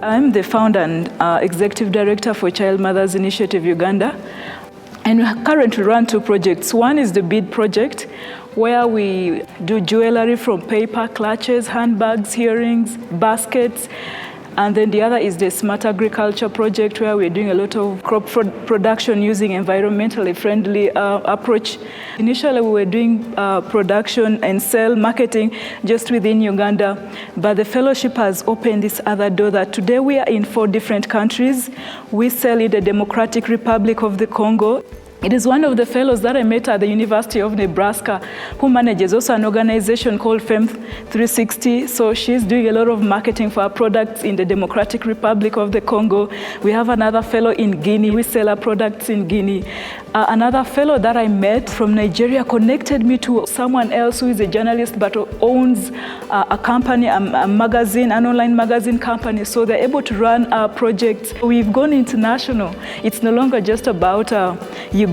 I'm the founder and executive director for Child Mothers Initiative Uganda. And we currently run 2 projects. One is the Bead Project, where we do jewelry from paper, clutches, handbags, earrings, baskets. And then the other is the Smart Agriculture Project, where we're doing a lot of crop production using environmentally friendly approach. Initially, we were doing production and sale marketing just within Uganda, but the fellowship has opened this other door that today we are in 4 different countries. We sell in the Democratic Republic of the Congo. It is one of the fellows that I met at the University of Nebraska, who manages also an organization called FEM 360. So she's doing a lot of marketing for our products in the Democratic Republic of the Congo. We have another fellow in Guinea. We sell our products in Guinea. Another fellow that I met from Nigeria connected me to someone else who is a journalist but owns a company, a magazine, an online magazine company. So they're able to run our projects. We've gone international. It's no longer just about Uganda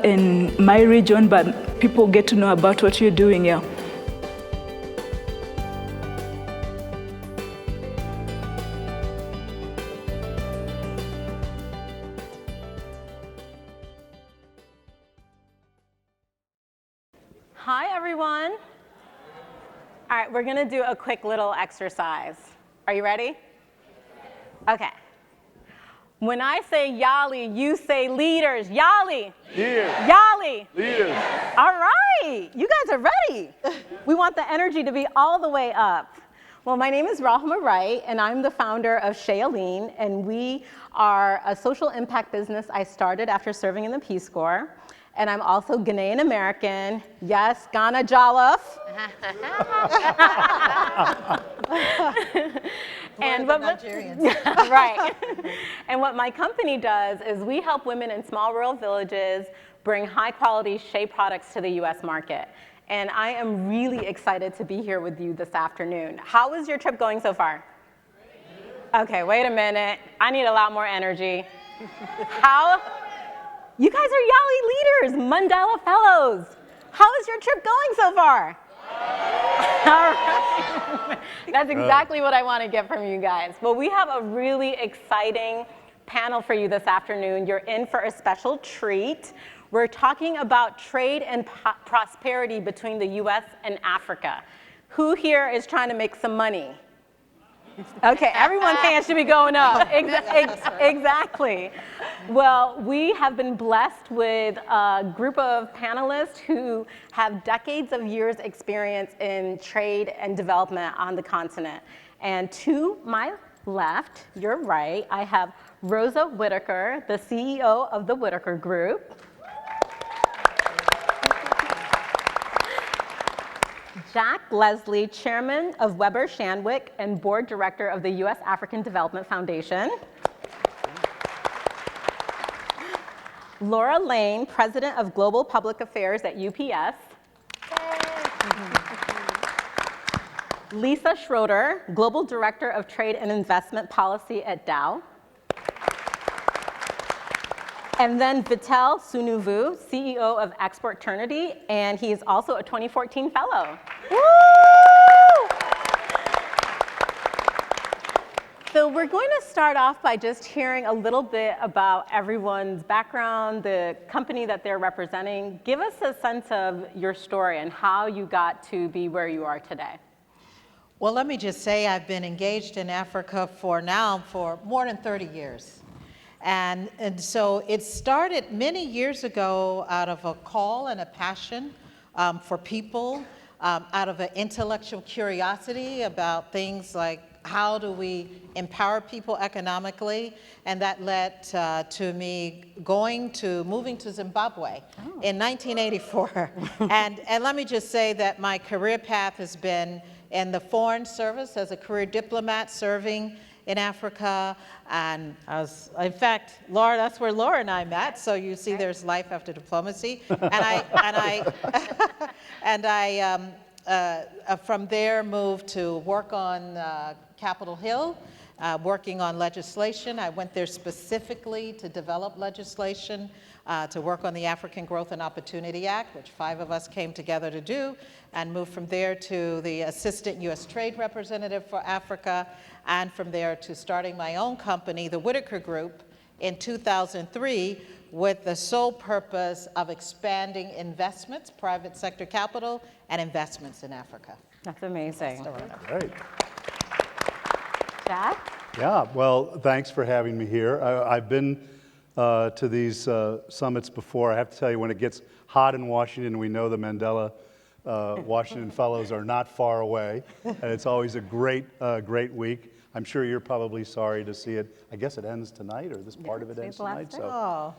and my region, but people get to know about what you're doing here. Hi, everyone. All right, we're going to do a quick little exercise. Are you ready? Okay. When I say Yali, you say leaders. Yali. Leaders. Yali. Leaders. All right. You guys are ready. We want the energy to be all the way up. Well, my name is Rahma Wright, and I'm the founder of Shea, Yeleen, and we are a social impact business I started after serving in the Peace Corps. And I'm also Ghanaian American. Yes, Ghana Jollof. And what Nigerians. Right. And what my company does is we help women in small rural villages bring high quality Shea products to the US market. And I am really excited to be here with you this afternoon. How is your trip going so far? Okay, wait a minute. I need a lot more energy. How? You guys are Yali leaders, Mandela Fellows. How is your trip going so far? All right. That's exactly what I want to get from you guys. Well, we have a really exciting panel for you this afternoon. You're in for a special treat. We're talking about trade and prosperity between the US and Africa. Who here is trying to make some money? Okay, everyone's hands should be going up. Exactly. Well, we have been blessed with a group of panelists who have decades of years experience in trade and development on the continent. And to my left, your right, I have Rosa Whitaker, the CEO of the Whitaker Group. Jack Leslie, Chairman of Weber Shandwick and Board Director of the U.S. African Development Foundation. Laura Lane, President of Global Public Affairs at UPS. Lisa Schroeder, Global Director of Trade and Investment Policy at Dow. And then Vital Sunuvu, CEO of Exportunity, and he is also a 2014 fellow. Woo! So we're going to start off by just hearing a little bit about everyone's background, the company that they're representing. Give us a sense of your story and how you got to be where you are today. Well, let me just say I've been engaged in Africa for more than 30 years. And so it started many years ago out of a call and a passion for people, out of an intellectual curiosity about things like how do we empower people economically, and that led to me moving to Zimbabwe in 1984. and let me just say that my career path has been in the Foreign Service as a career diplomat serving in Africa, and in fact, Laura, that's where Laura and I met. So you see, there's life after diplomacy, and I from there moved to work on Capitol Hill working on legislation. I went there specifically to develop legislation, to work on the African Growth and Opportunity Act, which 5 of us came together to do, and moved from there to the Assistant U.S. Trade Representative for Africa, and from there to starting my own company, the Whitaker Group, in 2003, with the sole purpose of expanding investments, private sector capital, and investments in Africa. That's amazing. Great. Jack? Yeah, well, thanks for having me here. I've been to these summits before. I have to tell you, when it gets hot in Washington, we know the Mandela Washington Fellows are not far away, and it's always a great week. I'm sure you're probably sorry to see it. I guess it ends tonight, or this part of it ends tonight. So,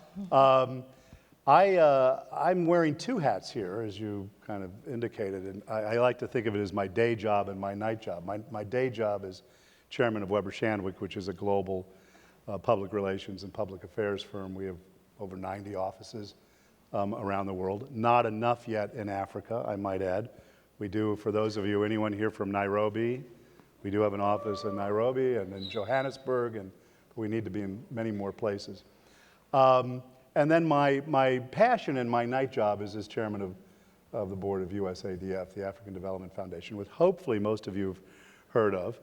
I'm wearing 2 hats here, as you kind of indicated, and I like to think of it as my day job and my night job. My day job is chairman of Weber Shandwick, which is a global public relations and public affairs firm. We have over 90 offices around the world. Not enough yet in Africa, I might add. We do, for those of you, anyone here from Nairobi, we do have an office in Nairobi and in Johannesburg, and we need to be in many more places. And then my passion and my night job is as chairman of the board of USADF, the African Development Foundation, which hopefully most of you have heard of.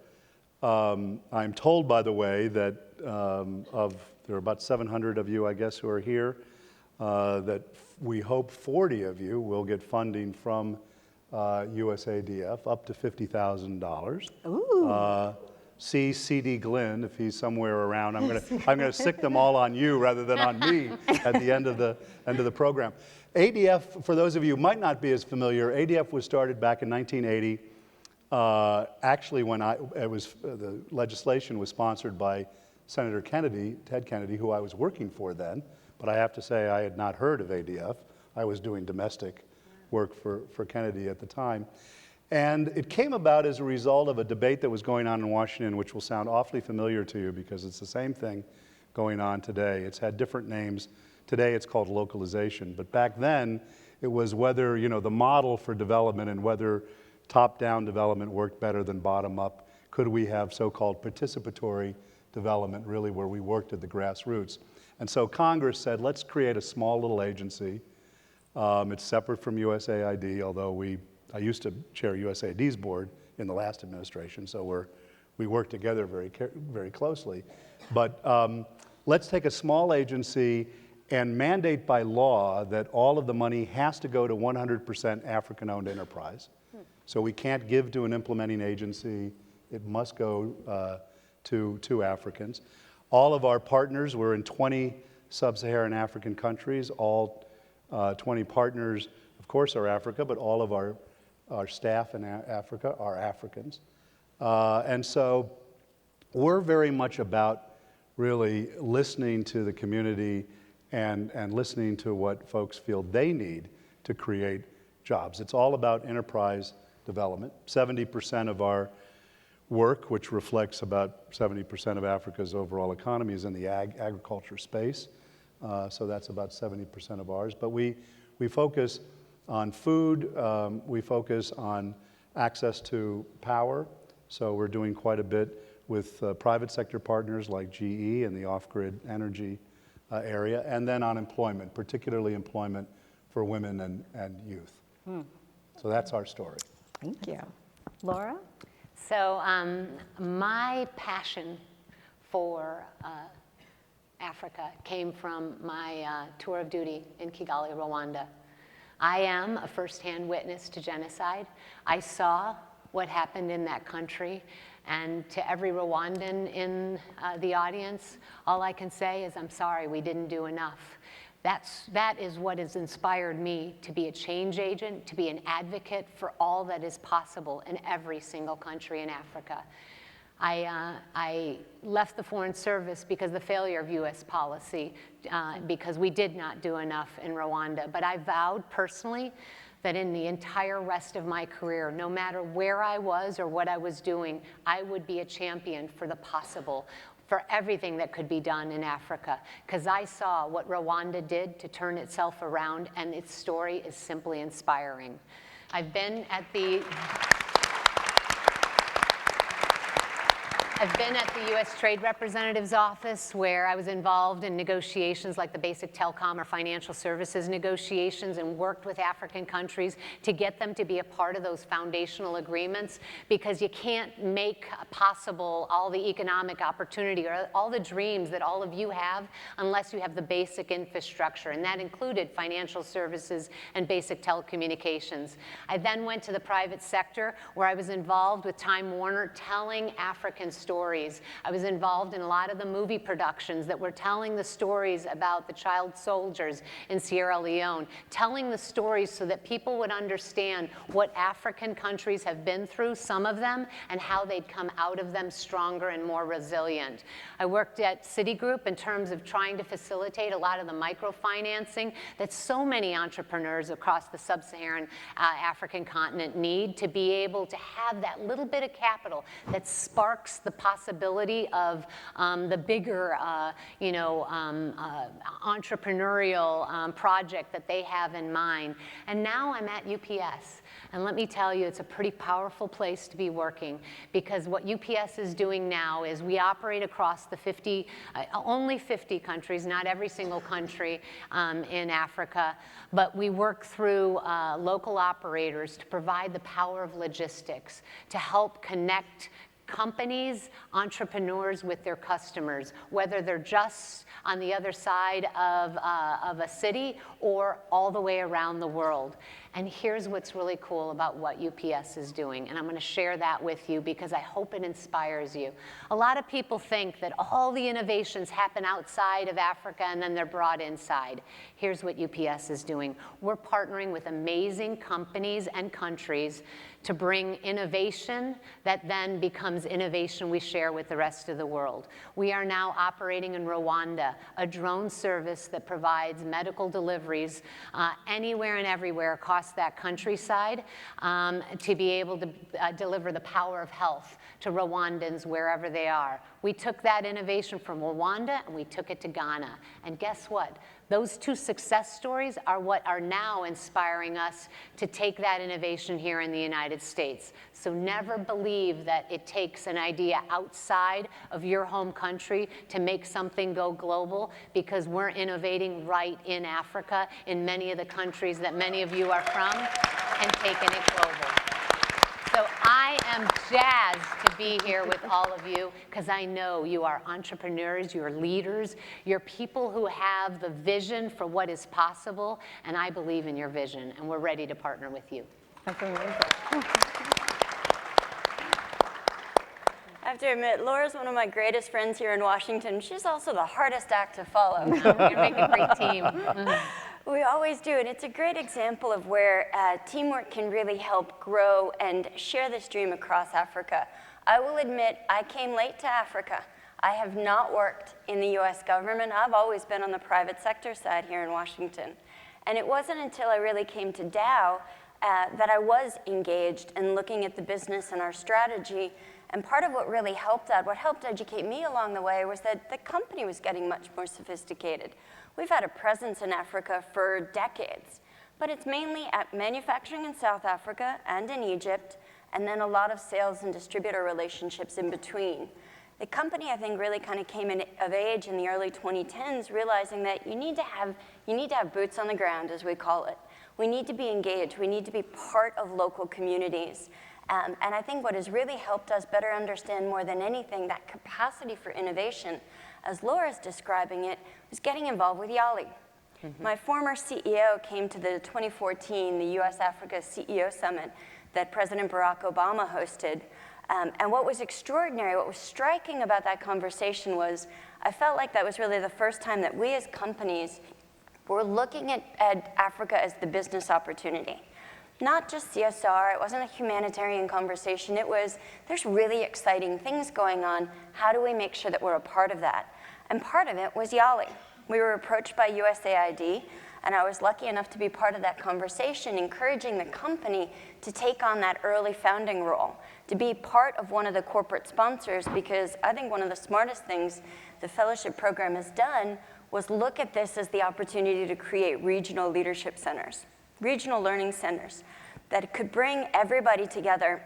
I'm told, by the way, that there are about 700 of you, I guess, who are here, that we hope 40 of you will get funding from USADF, up to $50,000. Ooh. See C.D. Glenn, if he's somewhere around. I'm gonna sick them all on you rather than on me at the end of the program. ADF, for those of you who might not be as familiar, ADF was started back in 1980. Actually, when the legislation was sponsored by Senator Kennedy, Ted Kennedy, who I was working for then, but I have to say I had not heard of ADF. I was doing domestic work for Kennedy at the time. And it came about as a result of a debate that was going on in Washington, which will sound awfully familiar to you because it's the same thing going on today. It's had different names. Today it's called localization. But back then, it was whether, the model for development and whether top-down development worked better than bottom-up. Could we have so-called participatory development, really, where we worked at the grassroots? And so Congress said, let's create a small little agency. It's separate from USAID, although I used to chair USAID's board in the last administration, so we work together very closely. But let's take a small agency and mandate by law that all of the money has to go to 100% African-owned enterprise. So we can't give to an implementing agency. It must go to Africans. All of our partners, we're in 20 sub-Saharan African countries. All 20 partners, of course, are Africa, but all of our staff in Africa are Africans. And so we're very much about really listening to the community and listening to what folks feel they need to create jobs. It's all about enterprise development. 70% of our work, which reflects about 70% of Africa's overall economy, is in the agriculture space. So that's about 70% of ours. But we focus on food, we focus on access to power. So we're doing quite a bit with private sector partners like GE in the off-grid energy area, and then on employment, particularly employment for women and youth. So that's our story. Thank you. Laura? So my passion for Africa came from my tour of duty in Kigali, Rwanda. I am a first-hand witness to genocide. I saw what happened in that country, and to every Rwandan in the audience, all I can say is I'm sorry we didn't do enough. That is what has inspired me to be a change agent, to be an advocate for all that is possible in every single country in Africa. I left the Foreign Service because of the failure of US policy, because we did not do enough in Rwanda. But I vowed personally that in the entire rest of my career, no matter where I was or what I was doing, I would be a champion for the possible, for everything that could be done in Africa, because I saw what Rwanda did to turn itself around, and its story is simply inspiring. I've been at the I've been at the U.S. Trade Representative's office where I was involved in negotiations like the basic telecom or financial services negotiations and worked with African countries to get them to be a part of those foundational agreements, because you can't make possible all the economic opportunity or all the dreams that all of you have unless you have the basic infrastructure, and that included financial services and basic telecommunications. I then went to the private sector where I was involved with Time Warner telling African stories. I was involved in a lot of the movie productions that were telling the stories about the child soldiers in Sierra Leone, telling the stories so that people would understand what African countries have been through, some of them, and how they'd come out of them stronger and more resilient. I worked at Citigroup in terms of trying to facilitate a lot of the microfinancing that so many entrepreneurs across the sub-Saharan African continent need to be able to have that little bit of capital that sparks the possibility of the bigger, entrepreneurial project that they have in mind. And now I'm at UPS. And let me tell you, it's a pretty powerful place to be working, because what UPS is doing now is we operate across the only 50 countries, not every single country in Africa, but we work through local operators to provide the power of logistics to help connect companies, entrepreneurs with their customers, whether they're just on the other side of a city or all the way around the world. And here's what's really cool about what UPS is doing, and I'm going to share that with you because I hope it inspires you. A lot of people think that all the innovations happen outside of Africa and then they're brought inside. Here's what UPS is doing. We're partnering with amazing companies and countries to bring innovation that then becomes innovation we share with the rest of the world. We are now operating in Rwanda, a drone service that provides medical deliveries anywhere and everywhere across that countryside to be able to deliver the power of health to Rwandans wherever they are. We took that innovation from Rwanda and we took it to Ghana. And guess what? Those two success stories are what are now inspiring us to take that innovation here in the United States. So never believe that it takes an idea outside of your home country to make something go global, because we're innovating right in Africa, in many of the countries that many of you are from, and taking it global. So I am jazzed to be here with all of you, because I know you are entrepreneurs, you're leaders, you're people who have the vision for what is possible, and I believe in your vision, and we're ready to partner with you. That's amazing. I have to admit, Laura's one of my greatest friends here in Washington. She's also the hardest act to follow. We're gonna make a great team. We always do, and it's a great example of where teamwork can really help grow and share this dream across Africa. I will admit, I came late to Africa. I have not worked in the US government. I've always been on the private sector side here in Washington. And it wasn't until I really came to Dow that I was engaged in looking at the business and our strategy. And part of what really helped that, what helped educate me along the way, was that the company was getting much more sophisticated. We've had a presence in Africa for decades, but it's mainly at manufacturing in South Africa and in Egypt, and then a lot of sales and distributor relationships in between. The company, I think, really kind of came of age in the early 2010s, realizing that you need to have boots on the ground, as we call it. We need to be engaged. We need to be part of local communities. And I think what has really helped us better understand more than anything that capacity for innovation, as Laura's describing it, was getting involved with Yeleen. My former CEO came to the 2014, the US-Africa CEO Summit that President Barack Obama hosted. And what was extraordinary, what was striking about that conversation was, I felt like that was really the first time that we as companies were looking at Africa as the business opportunity. Not just CSR, it wasn't a humanitarian conversation, it was, there's really exciting things going on, how do we make sure that we're a part of that? And part of it was Yeleen. We were approached by USAID, and I was lucky enough to be part of that conversation, encouraging the company to take on that early founding role, to be part of one of the corporate sponsors, because I think one of the smartest things the fellowship program has done was look at this as the opportunity to create regional leadership centers, regional learning centers that could bring everybody together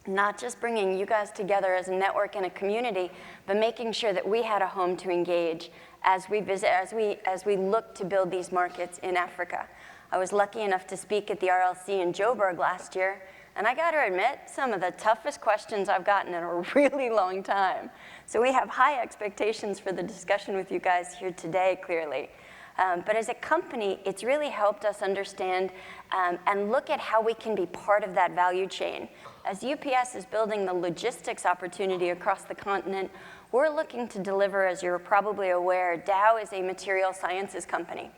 not just bringing you guys together as a network and a community, but making sure that we had a home to engage as we visit, as we look to build these markets in Africa. I was lucky enough to speak at the RLC in Joburg last year, and I got to admit, some of the toughest questions I've gotten in a really long time. So we have high expectations for the discussion with you guys here today, clearly. But as a company, it's really helped us understand and look at how we can be part of that value chain. As UPS is building the logistics opportunity across the continent, we're looking to deliver, as you're probably aware, Dow is a material sciences company.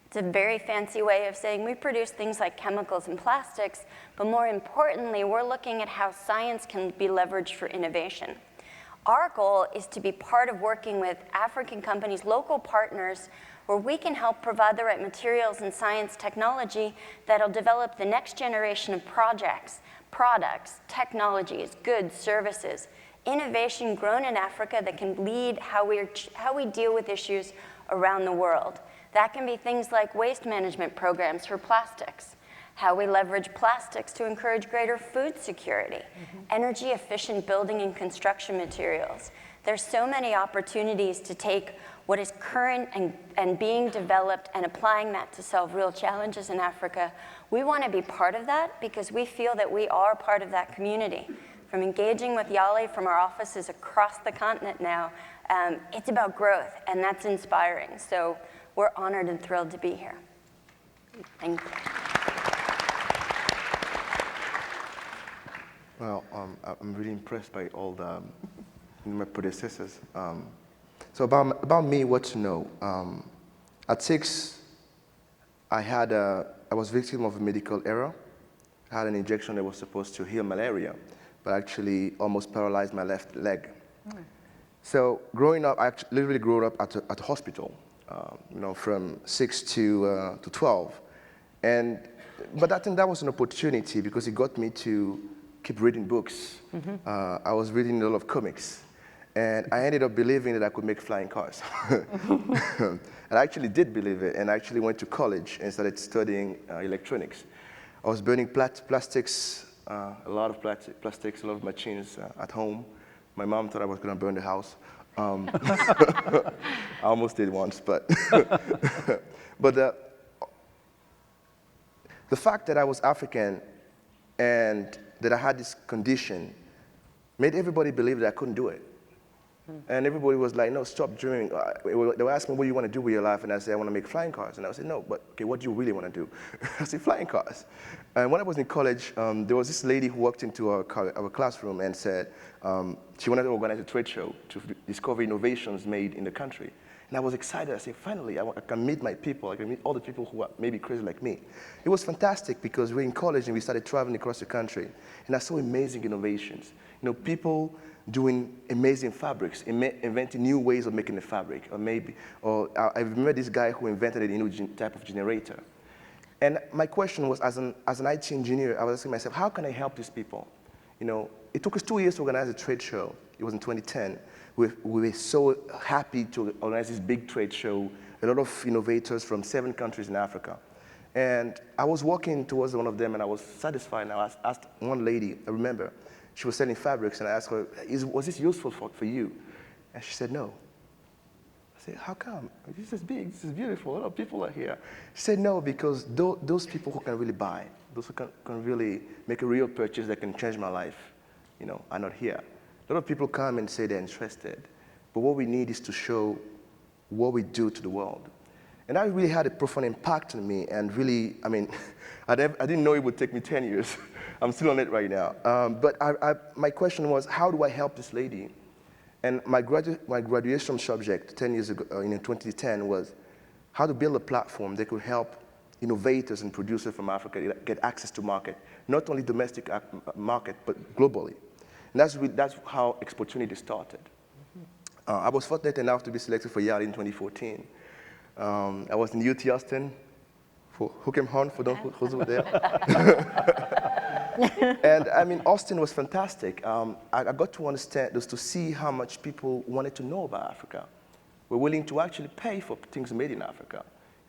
It's a very fancy way of saying we produce things like chemicals and plastics, but more importantly, we're looking at how science can be leveraged for innovation. Our goal is to be part of working with African companies, local partners, where we can help provide the right materials and science technology that'll develop the next generation of projects, products, technologies, goods, services, innovation grown in Africa that can lead how we deal with issues around the world. That can be things like waste management programs for plastics, how we leverage plastics to encourage greater food security, energy efficient building and construction materials. There's so many opportunities to take what is current and being developed and applying that to solve real challenges in Africa. We want to be part of that because we feel that we are part of that community. From engaging with Yeleen from our offices across the continent now, it's about growth, and that's inspiring. So we're honored and thrilled to be here. Thank you. Well, I'm really impressed by all my predecessors. So about me, what to know. At 6, I was victim of a medical error. I had an injection that was supposed to heal malaria, but actually almost paralyzed my left leg. So growing up, I literally grew up at a hospital, from 6 to 12. But I think that was an opportunity because it got me to keep reading books. I was reading a lot of comics. And I ended up believing that I could make flying cars. And I actually did believe it, and I actually went to college and started studying electronics. I was burning plastics, a lot of plastics, a lot of machines at home. My mom thought I was going to burn the house. I almost did once, but but the fact that I was African and that I had this condition made everybody believe that I couldn't do it. And everybody was like, no, stop dreaming. They were asking me, what do you want to do with your life? And I said, I want to make flying cars. And I said, no, but okay, what do you really want to do? I said, flying cars. And when I was in college, there was this lady who walked into our classroom and said she wanted to organize a trade show to discover innovations made in the country. And I was excited. I said, finally, I can meet my people. I can meet all the people who are maybe crazy like me. It was fantastic because we were in college and we started traveling across the country. And I saw amazing innovations. People doing amazing fabrics, inventing new ways of making the fabric, I remember this guy who invented a new type of generator. And my question was, as an IT engineer, I was asking myself, how can I help these people? It took us 2 years to organize a trade show. It was in 2010. We were so happy to organize this big trade show, a lot of innovators from 7 countries in Africa. And I was walking towards one of them, and I was satisfied. And I asked one lady, I remember, she was selling fabrics, and I asked her, was this useful for you? And she said, no. I said, how come? This is big, this is beautiful, a lot of people are here. She said, no, because those people who can really buy, those who can really make a real purchase that can change my life, are not here. A lot of people come and say they're interested, but what we need is to show what we do to the world. And that really had a profound impact on me, and really, I didn't know it would take me 10 years. I'm still on it right now. But my question was, how do I help this lady? And my graduation subject 10 years ago, in 2010, was how to build a platform that could help innovators and producers from Africa get access to market, not only domestic market, but globally. And that's how Exportunity started. I was fortunate enough to be selected for Yeleen in 2014. I was in UT Austin for Hook 'em Horn, for those who were there. And Austin was fantastic. I got to understand, to see how much people wanted to know about Africa. Were willing to actually pay for things made in Africa,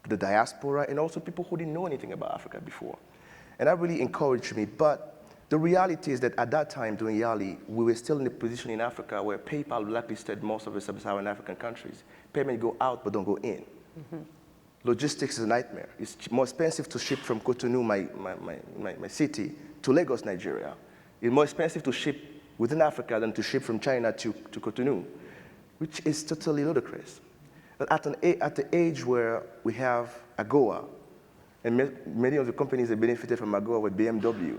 the diaspora, and also people who didn't know anything about Africa before. And that really encouraged me. But The reality is that at that time, during YALI, we were still in a position in Africa where PayPal blacklisted most of the sub-Saharan African countries. Payments go out but don't go in. Logistics is a nightmare. It's more expensive to ship from Cotonou, my city, to Lagos, Nigeria. It's more expensive to ship within Africa than to ship from China to Cotonou, which is totally ludicrous. But at the age where we have AGOA, and many of the companies that benefited from AGOA were BMW,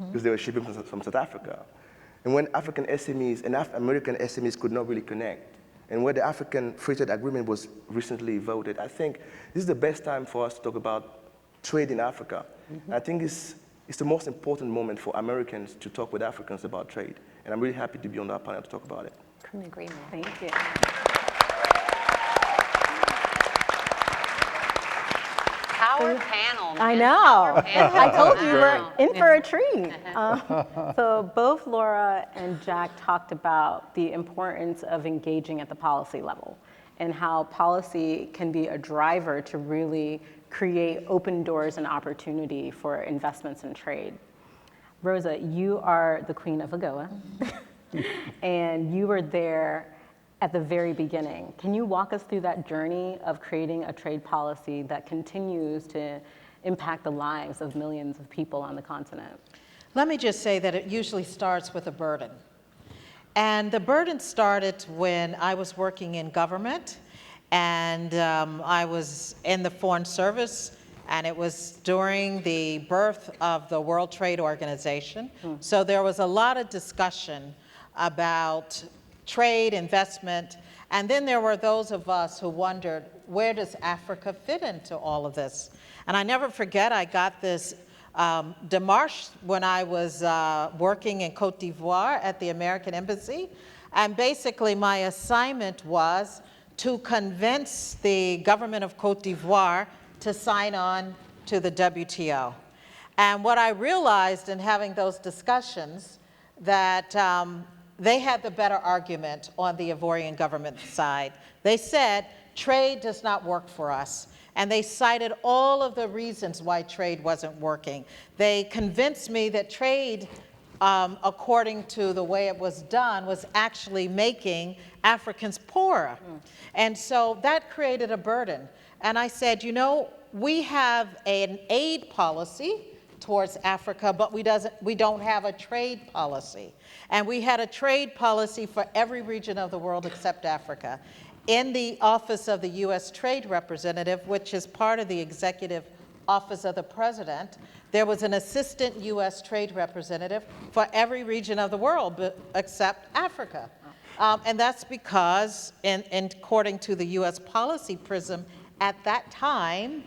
because they were shipping from South Africa. And when African SMEs and American SMEs could not really connect, and where the African Free Trade Agreement was recently voted, I think this is the best time for us to talk about trade in Africa. I think it's the most important moment for Americans to talk with Africans about trade. And I'm really happy to be on that panel to talk about it. Couldn't agree more. Thank you. Power panel, man. I know. Power panel. I told you Wow. we're in for a treat. So both Laura and Jack talked about the importance of engaging at the policy level and how policy can be a driver to really create open doors and opportunity for investments and trade. Rosa, you are the queen of AGOA, and you were there at the very beginning. Can you walk us through that journey of creating a trade policy that continues to impact the lives of millions of people on the continent? Let me just say that it usually starts with a burden. And the burden started when I was working in government, and I was in the Foreign Service, and it was during the birth of the World Trade Organization. So there was a lot of discussion about trade, investment, and then there were those of us who wondered, where does Africa fit into all of this? And I never forget, I got this démarche when I was working in Cote d'Ivoire at the American Embassy, and basically my assignment was to convince the government of Cote d'Ivoire to sign on to the WTO. And what I realized in having those discussions, that they had the better argument on the Ivorian government side. They said, trade does not work for us. And they cited all of the reasons why trade wasn't working. They convinced me that trade, according to the way it was done, was actually making Africans poorer. And so that created a burden. And I said, you know, we have an aid policy towards Africa, but we don't have a trade policy. And we had a trade policy for every region of the world except Africa. In the Office of the U.S. Trade Representative, which is part of the Executive Office of the President, there was an assistant U.S. Trade Representative for every region of the world except Africa. And that's because, according to the U.S. policy prism, at that time,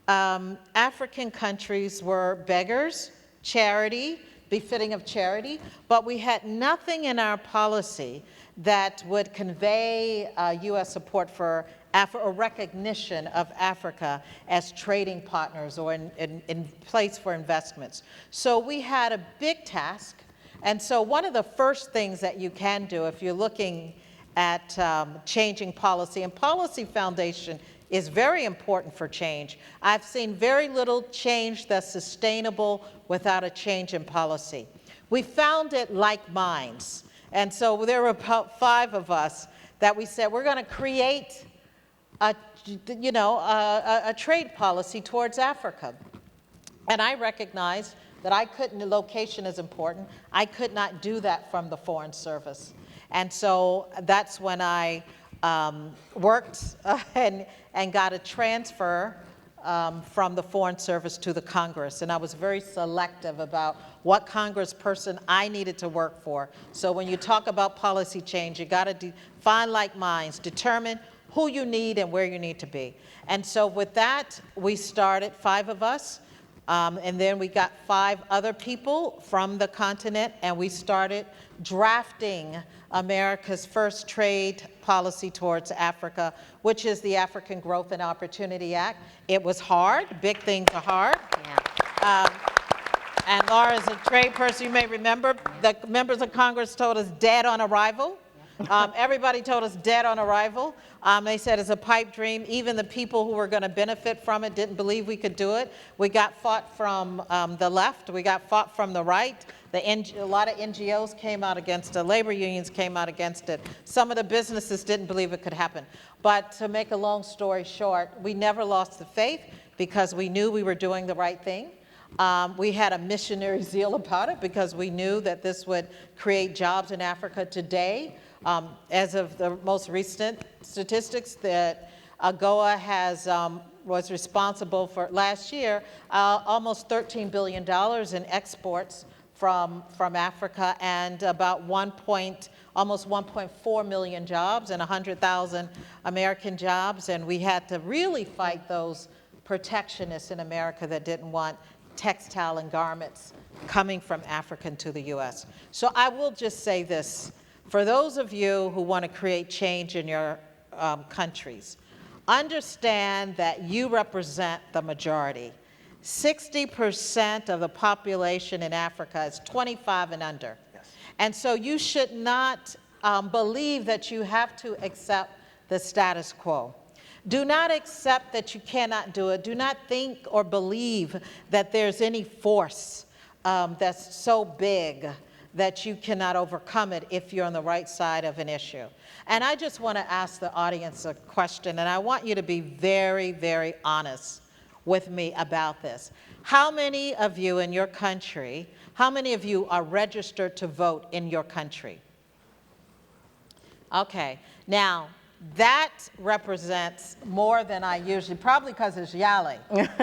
African countries were beggars, charity, befitting of charity, but we had nothing in our policy that would convey U.S. support for or recognition of Africa as trading partners or in place for investments. So we had a big task, and so one of the first things that you can do if you're looking at changing policy, and Policy Foundation is very important for change. I've seen very little change that's sustainable without a change in policy. We found it like minds. And so there were about 5 of us that we said, we're going to create a trade policy towards Africa. And I recognized that location is important. I could not do that from the Foreign Service. And so that's when I worked and got a transfer from the Foreign Service to the Congress. And I was very selective about what congressperson I needed to work for. So when you talk about policy change, you got to find like minds, determine who you need and where you need to be. And so with that, we started 5 of us, and then we got 5 other people from the continent, and we started drafting America's first trade policy towards Africa, which is the African Growth and Opportunity Act. It was hard. Big things are hard. Yeah. And Laura, as a trade person, you may remember the members of Congress told us dead on arrival. Everybody told us dead on arrival. They said it's a pipe dream. Even the people who were going to benefit from it didn't believe we could do it. We got fought from the left. We got fought from the right. A lot of NGOs came out against it. Labor unions came out against it. Some of the businesses didn't believe it could happen. But to make a long story short, we never lost the faith because we knew we were doing the right thing. We had a missionary zeal about it because we knew that this would create jobs in Africa today. As of the most recent statistics, that AGOA was responsible for last year almost $13 billion in exports from Africa, and about almost 1.4 million jobs and 100,000 American jobs. And we had to really fight those protectionists in America that didn't want textile and garments coming from Africa to the US. So I will just say this, for those of you who want to create change in your countries, understand that you represent the majority. 60% of the population in Africa is 25 and under. Yes. And so you should not believe that you have to accept the status quo. Do not accept that you cannot do it. Do not think or believe that there's any force that's so big that you cannot overcome it if you're on the right side of an issue. And I just want to ask the audience a question, and I want you to be very, very honest with me about this. How many of you in your country, how many of you are registered to vote in your country? Okay, now, that represents more than I usually, probably because it's Yeleen.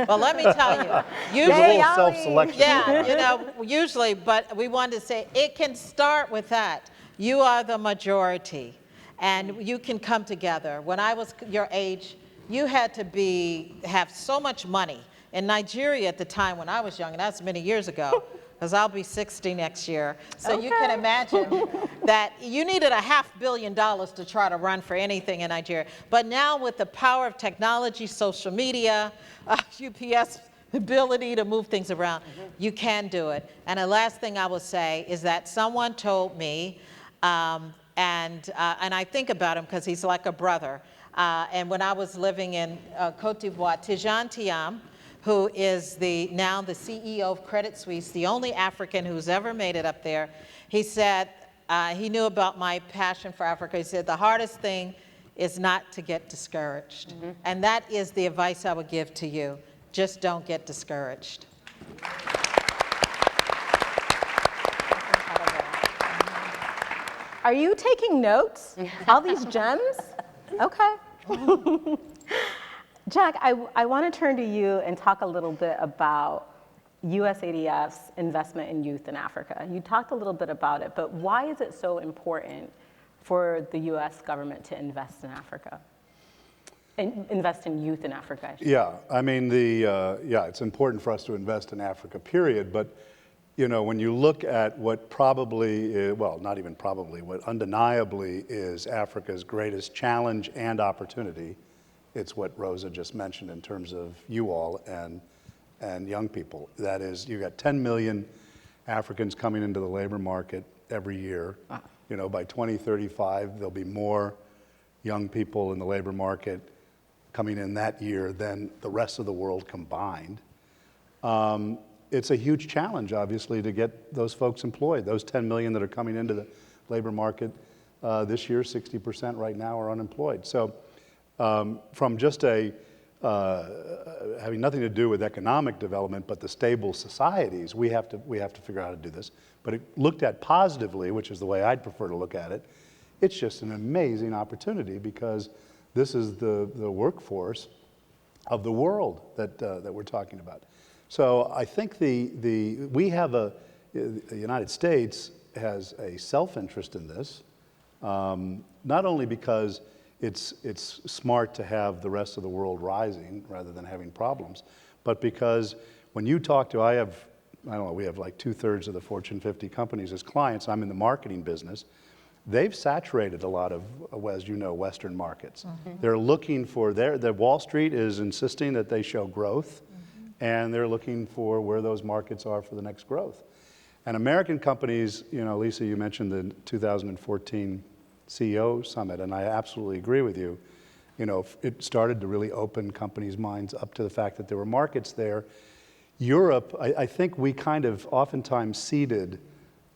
But let me tell you, usually, self-selection. yeah, you know, usually, but we wanted to say it can start with that. You are the majority, and you can come together. When I was your age, you had to have so much money. In Nigeria at the time when I was young, and that's many years ago, because I'll be 60 next year. So you can imagine that you needed $500 million to try to run for anything in Nigeria. But now with the power of technology, social media, UPS ability to move things around, you can do it. And the last thing I will say is that someone told me, and I think about him because he's like a brother, and when I was living in Cote d'Ivoire, Tijan Thiam, who is now the CEO of Credit Suisse, the only African who's ever made it up there, he said, he knew about my passion for Africa. He said, the hardest thing is not to get discouraged. And that is the advice I would give to you. Just don't get discouraged. Are you taking notes? All these gems? Okay. Jack, I want to turn to you and talk a little bit about USAID's investment in youth in Africa. You talked a little bit about it, but why is it so important for the US government to invest in Africa? Invest in youth in Africa? Yeah, I mean, it's important for us to invest in Africa, period. But, you know, when you look at what probably, well, not even probably, what undeniably is Africa's greatest challenge and opportunity, it's what Rosa just mentioned in terms of you all and young people. That is, you got 10 million Africans coming into the labor market every year. You know, by 2035, there'll be more young people in the labor market coming in that year than the rest of the world combined. It's a huge challenge, obviously, to get those folks employed. Those 10 million that are coming into the labor market this year, 60% right now are unemployed. So from just having nothing to do with economic development, but the stable societies, we have to figure out how to do this. But it looked at positively, which is the way I'd prefer to look at it, it's just an amazing opportunity because this is the workforce of the world that we're talking about. So I think the United States has a self-interest in this, not only because it's smart to have the rest of the world rising rather than having problems, but because when you talk to, I don't know, we have like 2/3 of the Fortune 50 companies as clients. I'm in the marketing business. They've saturated a lot of, as you know, Western markets. They're looking for Wall Street is insisting that they show growth, and they're looking for where those markets are for the next growth. And American companies, you know, Lisa, you mentioned the 2014 CEO Summit, and I absolutely agree with you. You know, it started to really open companies' minds up to the fact that there were markets there. Europe, I think we kind of oftentimes ceded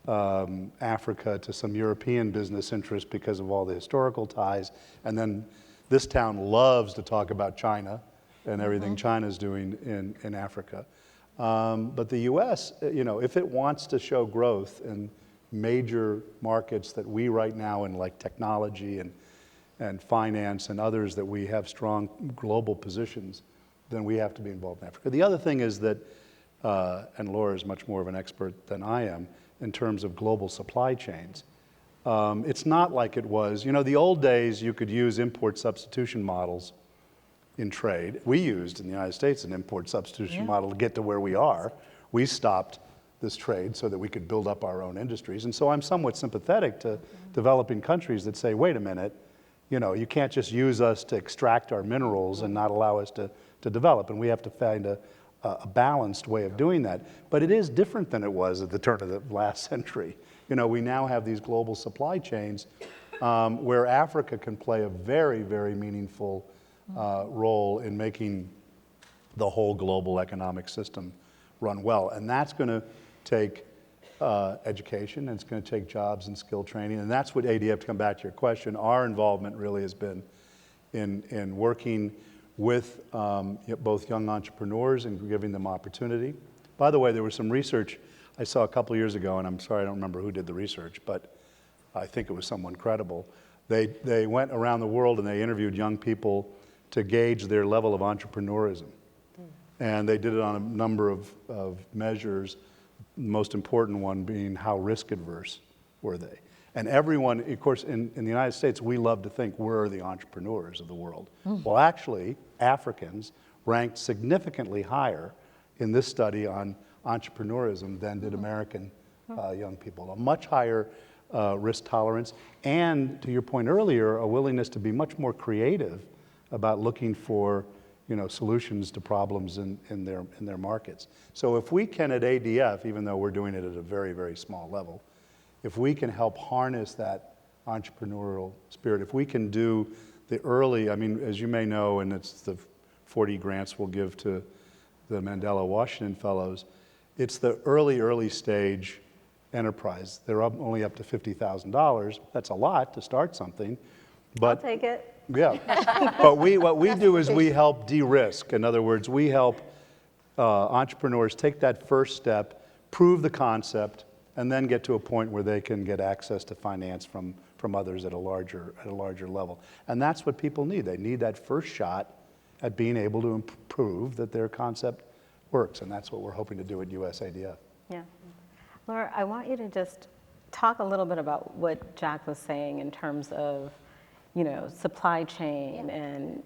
Africa to some European business interests because of all the historical ties, and then this town loves to talk about China and everything China's doing in Africa. But the US, you know, if it wants to show growth in major markets that we right now in like technology and finance and others that we have strong global positions, then we have to be involved in Africa. The other thing is that, and Laura is much more of an expert than I am in terms of global supply chains. It's not like it was, you know, the old days you could use import substitution models in trade. We used in the United States an import substitution model to get to where we are. We stopped this trade so that we could build up our own industries. And so I'm somewhat sympathetic to developing countries that say, wait a minute, you know, you can't just use us to extract our minerals and not allow us to develop. And we have to find a balanced way of doing that. But it is different than it was at the turn of the last century. You know, we now have these global supply chains where Africa can play a very, very meaningful role in making the whole global economic system run well. And that's going to take education, and it's going to take jobs and skill training. And that's what ADF, to come back to your question, our involvement really has been in working with both young entrepreneurs and giving them opportunity. By the way, there was some research I saw a couple years ago, and I'm sorry I don't remember who did the research, but I think it was someone credible. They went around the world and they interviewed young people to gauge their level of entrepreneurism. And they did it on a number of measures, the most important one being how risk adverse were they. And everyone, of course, in the United States, we love to think we're the entrepreneurs of the world. Well, actually, Africans ranked significantly higher in this study on entrepreneurism than did American young people. A much higher risk tolerance, and to your point earlier, a willingness to be much more creative about looking for, you know, solutions to problems in their markets. So if we can at ADF, even though we're doing it at a very, very small level, if we can help harness that entrepreneurial spirit, if we can do the early, I mean, as you may know, and it's the 40 grants we'll give to the Mandela Washington Fellows, it's the early stage enterprise. They're only up to $50,000. That's a lot to start something. But, I'll take it. Yeah, but what we do is we help de-risk. In other words, we help entrepreneurs take that first step, prove the concept, and then get to a point where they can get access to finance from others at a larger level. And that's what people need. They need that first shot at being able to prove that their concept works, and that's what we're hoping to do at USADF. Yeah. Laura, I want you to just talk a little bit about what Jack was saying in terms of, you know, supply chain and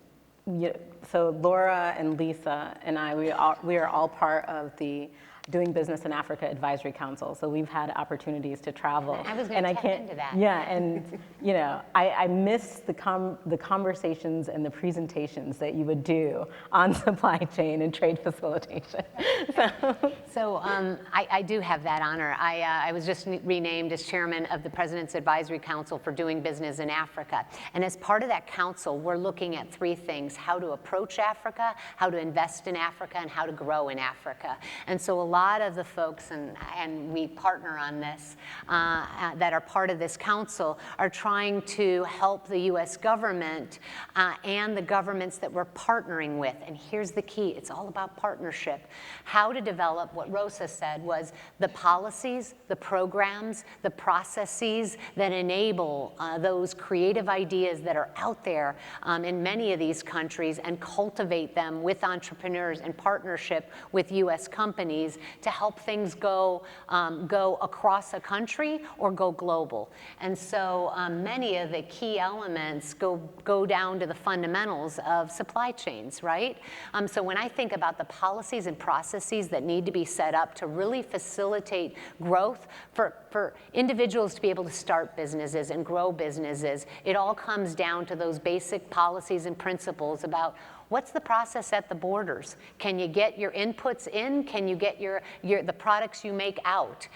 so Laura and Lisa and I, we are all part of the Doing Business in Africa Advisory Council. So we've had opportunities to travel. I was going to tap into that. Yeah, and you know, I miss the conversations and the presentations that you would do on supply chain and trade facilitation. So I do have that honor. I was just renamed as chairman of the President's Advisory Council for Doing Business in Africa. And as part of that council, we're looking at three things: how to approach Africa, how to invest in Africa, and how to grow in Africa. And so a lot of the folks, and we partner on this, that are part of this council, are trying to help the US government and the governments that we're partnering with. And here's the key: it's all about partnership. How to develop what Rosa said was the policies, the programs, the processes that enable those creative ideas that are out there in many of these countries, and cultivate them with entrepreneurs in partnership with US companies to help things go across a country or go global. And so many of the key elements go down to the fundamentals of supply chains, right? So when I think about the policies and processes that need to be set up to really facilitate growth for individuals to be able to start businesses and grow businesses, it all comes down to those basic policies and principles about What's the process at the borders? Can you get your inputs in? Can you get the products you make out?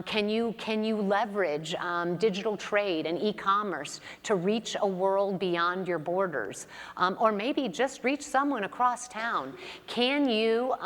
Can you leverage digital trade and e-commerce to reach a world beyond your borders? Or maybe just reach someone across town. Can you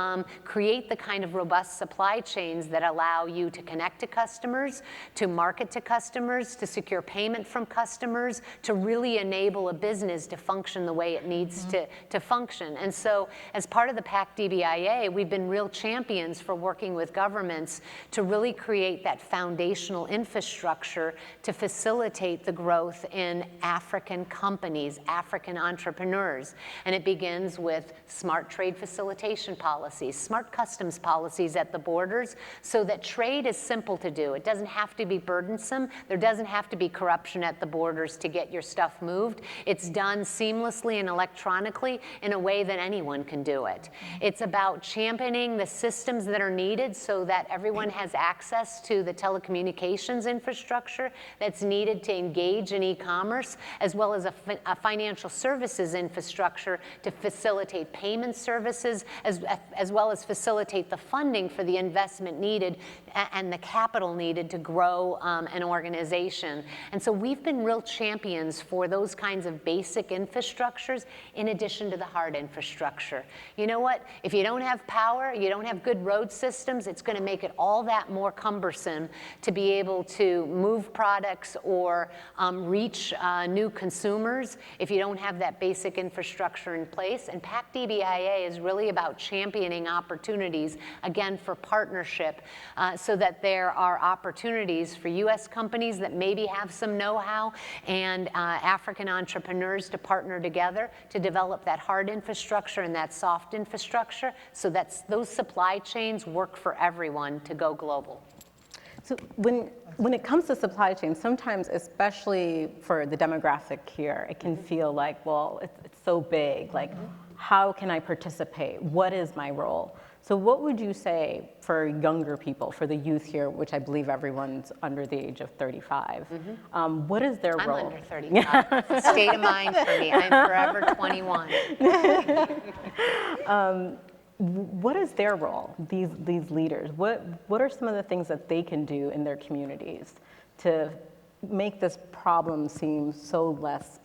create the kind of robust supply chains that allow you to connect to customers, to market to customers, to secure payment from customers, to really enable a business to function the way it needs to function? And so as part of the PAC-DBIA, we've been real champions for working with governments to really create that foundational infrastructure to facilitate the growth in African companies, African entrepreneurs. And it begins with smart trade facilitation policies, smart customs policies at the borders, so that trade is simple to do. It doesn't have to be burdensome. There doesn't have to be corruption at the borders to get your stuff moved. It's done seamlessly and electronically in a way that anyone can do it. It's about championing the systems that are needed so that everyone has access to the telecommunications infrastructure that's needed to engage in e-commerce, as well as a financial services infrastructure to facilitate payment services, as well as facilitate the funding for the investment needed and the capital needed to grow an organization. And so we've been real champions for those kinds of basic infrastructures in addition to the hard infrastructure. You know what? If you don't have power, you don't have good road systems, it's going to make it all that more cumbersome to be able to move products or reach new consumers if you don't have that basic infrastructure in place. And PAC-DBIA is really about championing opportunities, again, for partnership, so that there are opportunities for U.S. companies that maybe have some know-how and African entrepreneurs to partner together to develop that hard infrastructure and that soft infrastructure, so that those supply chains work for everyone to go global. So when it comes to supply chains, sometimes, especially for the demographic here, it can feel like, well, it's so big. Like, how can I participate? What is my role? So what would you say for younger people, for the youth here, which I believe everyone's under the age of 35, what is their role? I'm under 35. It's a state of mind for me. I'm forever 21. What is their role, these leaders? What are some of the things that they can do in their communities to make this problem seem so less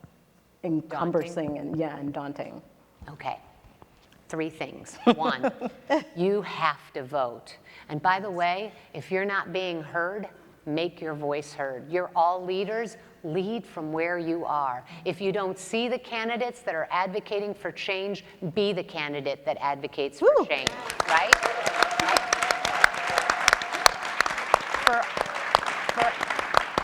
cumbersome and daunting? Okay. 3 things. 1, you have to vote. And by the way, if you're not being heard, make your voice heard. You're all leaders. Lead from where you are. If you don't see the candidates that are advocating for change, be the candidate that advocates for change, right?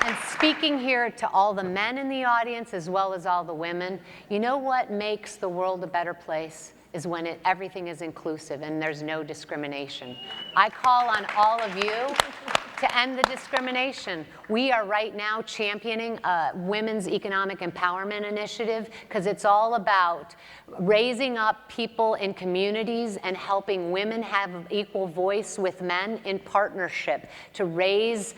And speaking here to all the men in the audience as well as all the women, you know what makes the world a better place? Is when everything is inclusive and there's no discrimination. I call on all of you to end the discrimination. We are right now championing a women's economic empowerment initiative because it's all about raising up people in communities and helping women have equal voice with men in partnership to raise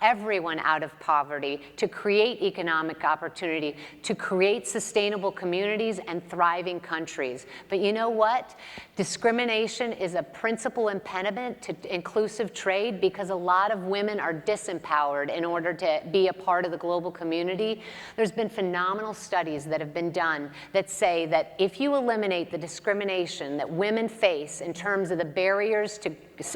everyone out of poverty, to create economic opportunity, to create sustainable communities and thriving countries. But you know what? Discrimination is a principal impediment to inclusive trade because a lot of women are disempowered in order to be a part of the global community. There's been phenomenal studies that have been done that say that if you eliminate the discrimination that women face in terms of the barriers to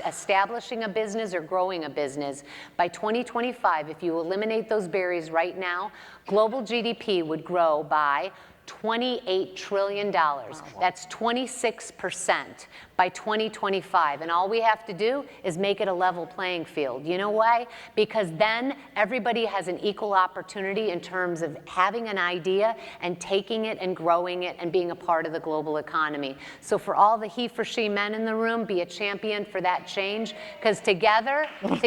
establishing a business or growing a business, by 2025, if you eliminate those barriers right now, global GDP would grow by $28 trillion. That's 26% by 2025. And all we have to do is make it a level playing field. You know why? Because then everybody has an equal opportunity in terms of having an idea and taking it and growing it and being a part of the global economy. So for all the he for she men in the room, be a champion for that change, because together, we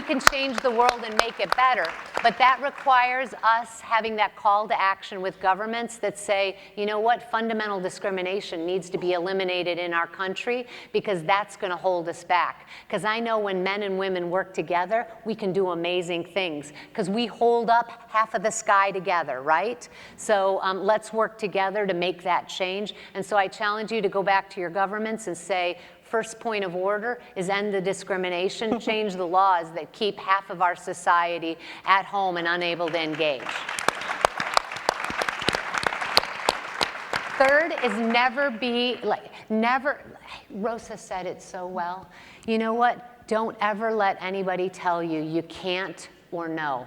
can change the world and make it better. But that requires us having that call to action with government governments that say, you know what, fundamental discrimination needs to be eliminated in our country, because that's going to hold us back. Because I know when men and women work together, we can do amazing things, because we hold up half of the sky together, right? So let's work together to make that change. And so I challenge you to go back to your governments and say, first point of order is end the discrimination, change the laws that keep half of our society at home and unable to engage. Third is Rosa said it so well. You know what? Don't ever let anybody tell you you can't or no.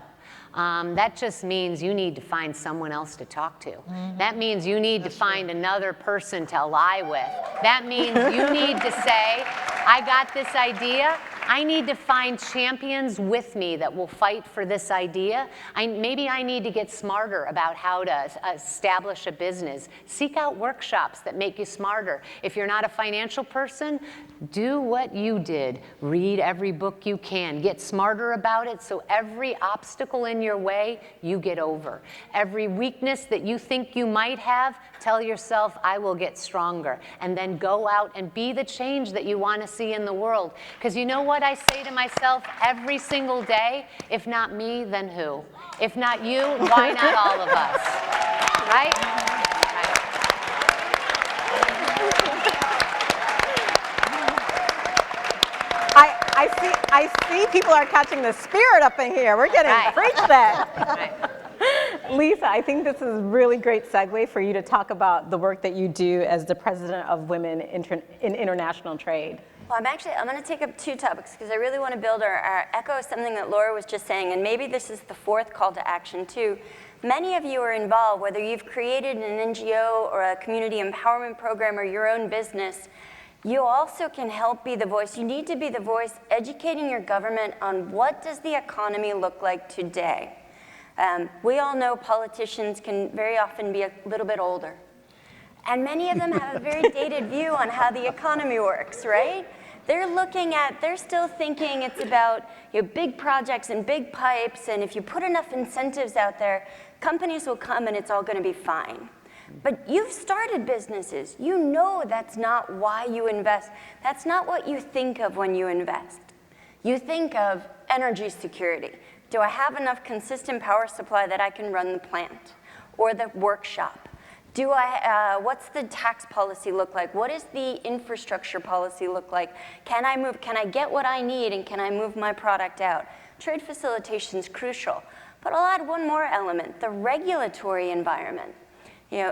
That just means you need to find someone else to talk to. That means you need to find another person to lie with. That means you need to say, I got this idea. I need to find champions with me that will fight for this idea. Maybe I need to get smarter about how to establish a business. Seek out workshops that make you smarter. If you're not a financial person, do what you did. Read every book you can. Get smarter about it, so every obstacle in your way, you get over. Every weakness that you think you might have, tell yourself, I will get stronger. And then go out and be the change that you want to see in the world. Because you know what I say to myself every single day? If not me, then who? If not you, why not all of us? Right? I see people are catching the spirit up in here. We're getting preached at. Lisa, I think this is a really great segue for you to talk about the work that you do as the president of Women in International Trade. Well, I'm going to take up two topics because I really want to build or echo something that Laura was just saying, and maybe this is the fourth call to action too. Many of you are involved, whether you've created an NGO or a community empowerment program or your own business. You also can help be the voice. You need to be the voice educating your government on what does the economy look like today. We all know politicians can very often be a little bit older. And many of them have a very dated view on how the economy works, right? They're still thinking it's about big projects and big pipes, and if you put enough incentives out there, companies will come and it's all going to be fine. But you've started businesses. You know that's not why you invest. That's not what you think of when you invest. You think of energy security. Do I have enough consistent power supply that I can run the plant or the workshop? What's the tax policy look like? What does the infrastructure policy look like? Can I get what I need, and can I move my product out? Trade facilitation is crucial. But I'll add one more element, the regulatory environment.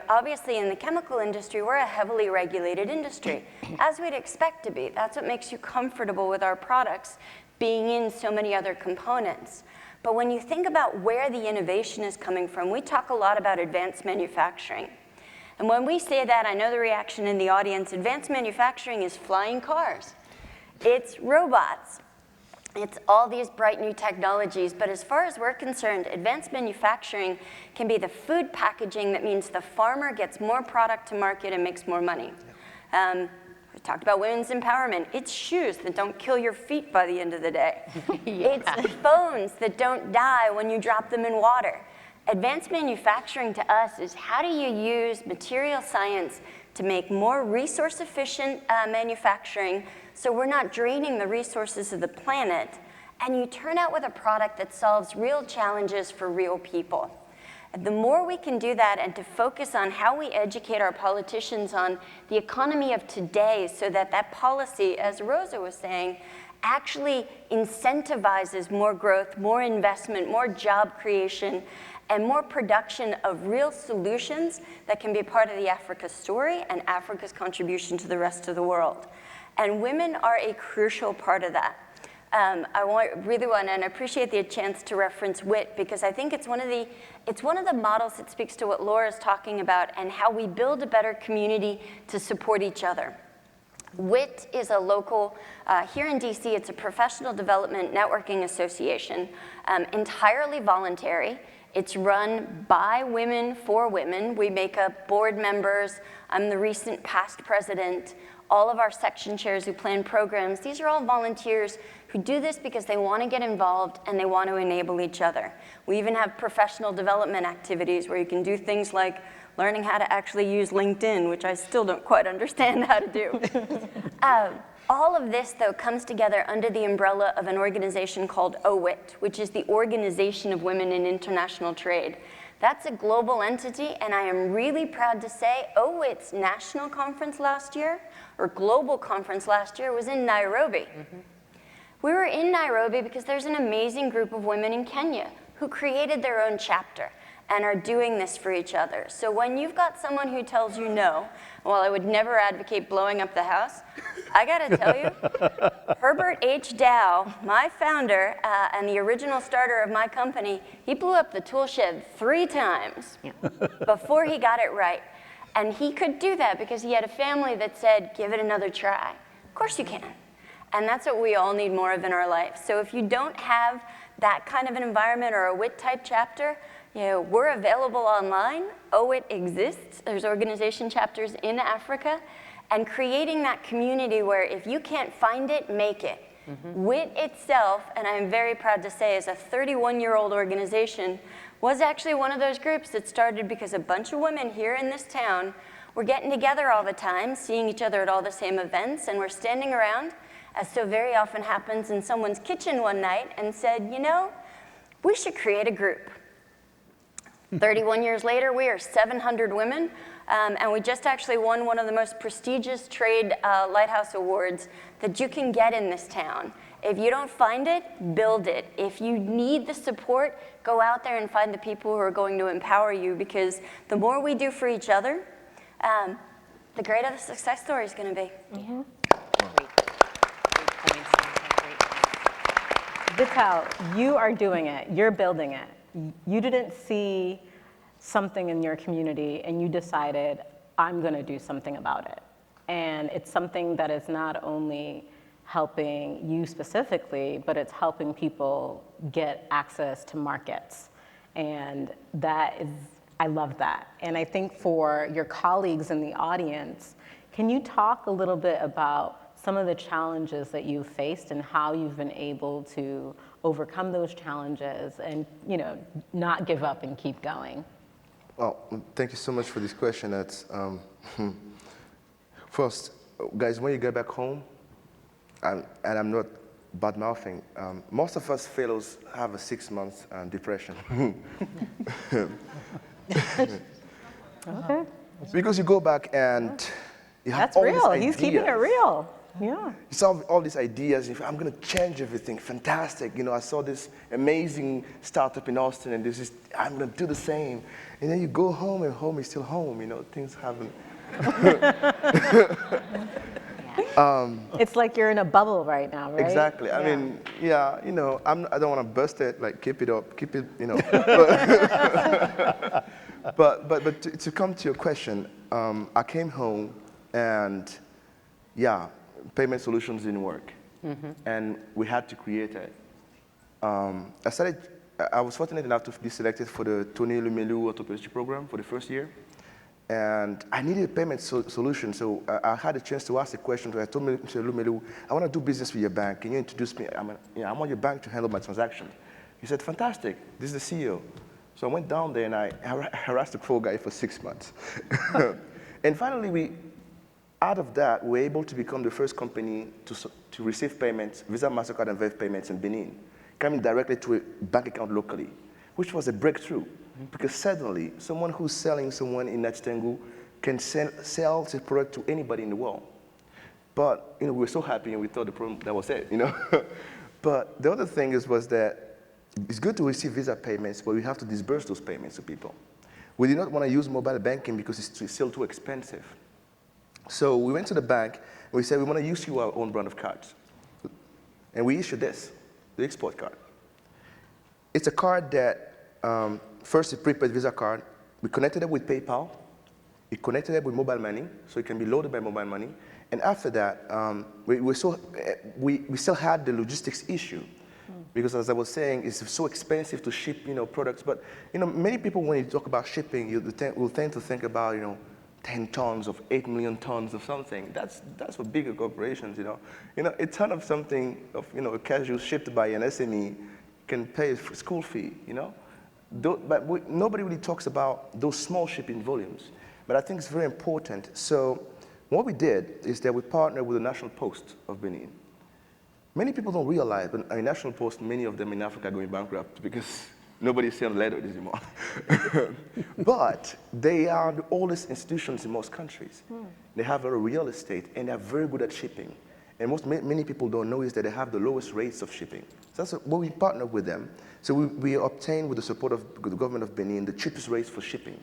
Obviously in the chemical industry, we're a heavily regulated industry, as we'd expect to be. That's what makes you comfortable with our products being in so many other components. But when you think about where the innovation is coming from, we talk a lot about advanced manufacturing. And when we say that, I know the reaction in the audience, advanced manufacturing is flying cars. It's robots. It's all these bright new technologies, but as far as we're concerned, advanced manufacturing can be the food packaging that means the farmer gets more product to market and makes more money. We talked about women's empowerment. It's shoes that don't kill your feet by the end of the day. It's phones that don't die when you drop them in water. Advanced manufacturing to us is how do you use material science to make more resource-efficient manufacturing so we're not draining the resources of the planet, and you turn out with a product that solves real challenges for real people. And the more we can do that and to focus on how we educate our politicians on the economy of today so that that policy, as Rosa was saying, actually incentivizes more growth, more investment, more job creation, and more production of real solutions that can be part of the Africa story and Africa's contribution to the rest of the world. And women are a crucial part of that. I really want, and I appreciate the chance to reference WIT because I think it's one of the models that speaks to what Laura's talking about and how we build a better community to support each other. WIT is a local, here in DC, it's a professional development networking association, entirely voluntary. It's run by women for women. We make up board members. I'm the recent past president. All of our section chairs who plan programs, these are all volunteers who do this because they want to get involved and they want to enable each other. We even have professional development activities where you can do things like learning how to actually use LinkedIn, which I still don't quite understand how to do. All of this, though, comes together under the umbrella of an organization called OWIT, which is the Organization of Women in International Trade. That's a global entity, and I am really proud to say OWIT's national conference last year, or global conference last year, was in Nairobi. We were in Nairobi because there's an amazing group of women in Kenya who created their own chapter and are doing this for each other. So when you've got someone who tells you no, well, I would never advocate blowing up the house, I gotta tell you, Herbert H. Dow, my founder and the original starter of my company, he blew up the tool shed 3 times before he got it right. And he could do that because he had a family that said, give it another try. Of course you can. And that's what we all need more of in our life. So if you don't have that kind of an environment or a WIT type chapter, we're available online. OWIT exists. There's organization chapters in Africa. And creating that community where if you can't find it, make it. WIT itself, and I'm very proud to say, is a 31-year-old organization, was actually one of those groups that started because a bunch of women here in this town were getting together all the time, seeing each other at all the same events, and we're standing around, as so very often happens, in someone's kitchen one night and said, we should create a group. 31 years later, we are 700 women, and we just actually won one of the most prestigious trade lighthouse awards that you can get in this town. If you don't find it, build it. If you need the support, go out there and find the people who are going to empower you, because the more we do for each other, the greater the success story is going to be. Vital, you are doing it. You're building it. You didn't see something in your community and you decided, I'm going to do something about it. And it's something that is not only helping you specifically, but it's helping people get access to markets. And that is, I love that. And I think for your colleagues in the audience, can you talk a little bit about some of the challenges that you've faced and how you've been able to overcome those challenges and not give up and keep going? Well, thank you so much for this question. That's, first, guys, when you get back home, and I'm not bad-mouthing, most of us fellows have a 6-month depression. Okay. Because you go back and you have That's all real. these ideas. He's keeping it real. Yeah. You saw all these ideas. I'm going to change everything. Fantastic. I saw this amazing startup in Austin, and I'm going to do the same. And then you go home, and home is still home. Things haven't. It's like you're in a bubble right now, right? Exactly. I mean, I don't want to burst it. Like, keep it up, keep it. But to come to your question, I came home, and payment solutions didn't work, and we had to create it. I was fortunate enough to be selected for the Tony Lumelu Entrepreneurship Program for the first year, and I needed a payment solution, so I had a chance to ask the question. I told Mr. Lumelu, I want to do business with your bank. Can you introduce me? I want your bank to handle my transaction. He said, fantastic. This is the CEO. So I went down there, and I harassed the poor guy for 6 months. And finally, out of that, we're able to become the first company to receive payments, Visa, MasterCard, and Verve payments in Benin, coming directly to a bank account locally, which was a breakthrough. Because suddenly, someone who's selling someone in Nachtengu can sell the product to anybody in the world. But we were so happy, and we thought the problem, that was it. But the other thing was that it's good to receive Visa payments, but we have to disburse those payments to people. We did not want to use mobile banking because it's still too expensive. So we went to the bank, and we said, we want to issue our own brand of cards. And we issued this, the export card. It's a card that, first, a prepaid Visa card. We connected it with PayPal. We connected it with mobile money, so it can be loaded by mobile money. And after that, we still had the logistics issue. Because as I was saying, it's so expensive to ship products. But many people, when you talk about shipping, will tend to think about 10 tons of 8 million tons of something. That's for bigger corporations, a ton of something of a casual shipped by an SME can pay a school fee, Nobody really talks about those small shipping volumes. But I think it's very important. So what we did is that we partnered with the National Post of Benin. Many people don't realize, but a National Post, many of them in Africa are going bankrupt because nobody's selling letters anymore. But they are the oldest institutions in most countries. They have a real estate, and they're very good at shipping. And many people don't know is that they have the lowest rates of shipping. So that's what we partnered with them. So we obtained, with the support of the government of Benin, the cheapest rates for shipping.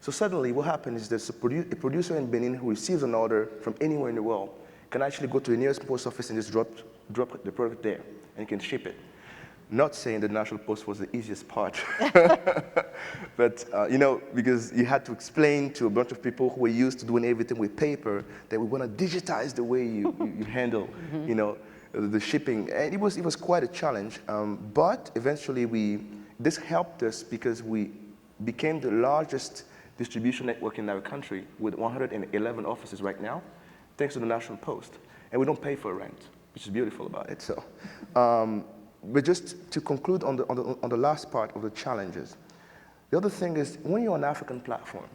So suddenly what happens is there's a producer in Benin who receives an order from anywhere in the world can actually go to the nearest post office and just drop the product there, and can ship it. Not saying the National Post was the easiest part, but because you had to explain to a bunch of people who were used to doing everything with paper that we want to digitize the way you handle, the shipping. And it was quite a challenge, but eventually this helped us because we became the largest distribution network in our country with 111 offices right now, thanks to the National Post. And we don't pay for rent, which is beautiful about it. So. But just to conclude on the last part of the challenges, the other thing is when you're on an African platform,